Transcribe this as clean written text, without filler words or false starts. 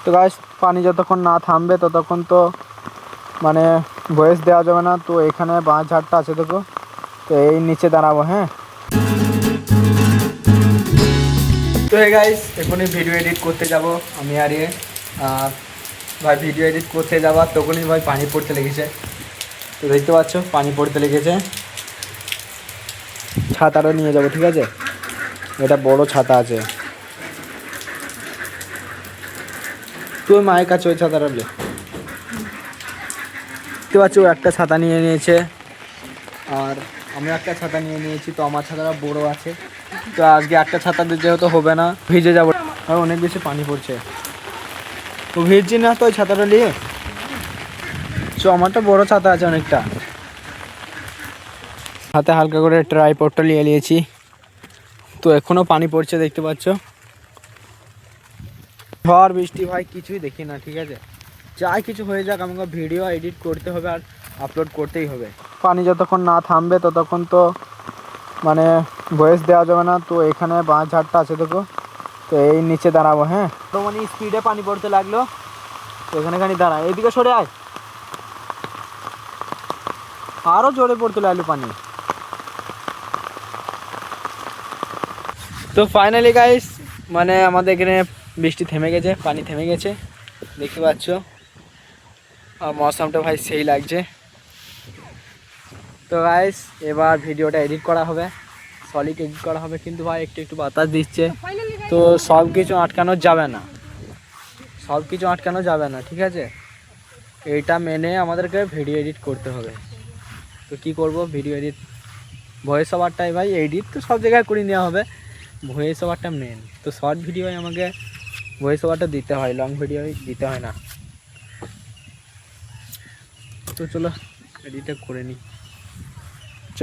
তো গাইস পানি যতক্ষণ না থামবে ততক্ষণ তো মানে ভয়েস দেওয়া যাবে না। তো এখানে বাঁশ ঝাড়টা আছে দেখো, তো এই নিচে দাঁড়াবো। হ্যাঁ তো হে গাইস এখনই ভিডিও এডিট করতে যাব আমি আর ভাই ভিডিও এডিট করতে যাওয়া তখনই ভাই পানি পড়তে লেগেছে। তো দেখতে পাচ্ছ পানি পড়তে লেগেছে। ছাতাটা নিয়ে যাবো, ঠিক আছে, এটা বড় ছাতা আছে। তুই মায়ের কাছে ওই ছাতাটা লে। দেখতে পাচ্ছ ও একটা ছাতা নিয়ে নিয়েছে আর আমি একটা ছাতা নিয়ে নিয়েছি। তো আমার ছাতাটা বড় আছে, তো আজকে একটা ছাতা যেহেতু হবে না, ভিজে যাবো আর অনেক বেশি পানি পড়ছে। তো ভিজছি না তো ওই ছাতাটা নিয়ে তো আমারটা বড় ছাতা আছে অনেকটা। হাতে হালকা করে ট্রাইপডটা নিয়ে নিয়েছি। তো এখনও পানি পড়ছে দেখতে পাচ্ছ। ঝড় বৃষ্টি ভাই কিছুই দেখি না, ঠিক আছে, যাই কিছু হয়ে যাক আমাকে ভিডিও এডিট করতে হবে আর আপলোড করতেই হবে। পানি যতক্ষণ না থামবে ততক্ষণ তো মানে ভয়েস দেওয়া যাবে না। তো এখানে বাঁশ ঝাড়টা আছে দেখো, তো এই নিচে দাঁড়াবো। হ্যাঁ তো মানে স্পিডে পানি পড়তে লাগলো, তো এখানে খানি দাঁড়ায়, এইদিকে সরে আয়, আরও জোরে পড়তে লাগলো পানি। তো ফাইনালি গাইস মানে আমাদের এখানে বৃষ্টি থেমে গেছে, পানি থেমে গেছে দেখতে পাচ্ছ। আর মৌসমটা ভাই সেই লাগছে। তো গাইস এবার ভিডিওটা এডিট করা হবে, সলিড এডিট করা হবে, কিন্তু ভাই একটু একটু বাতাস দিচ্ছে। তো সব কিছু আটকানো যাবে না, সব কিছু আটকানো যাবে না, ঠিক আছে, এইটা মেনে আমাদেরকে ভিডিও এডিট করতে হবে। তো কি করব, ভিডিও এডিট ভয়েস ওভারটাই ভাই এডিট তো সব জায়গায় করে নেওয়া হবে, ভয়েস ওভারটা মেন। তো শর্ট ভিডিওয় আমাকে ভয়েস ওভারটা দিতে হয়, লং ভিডিও দিতে হয় না। তো চলো এডিটটা করে নিই, চ।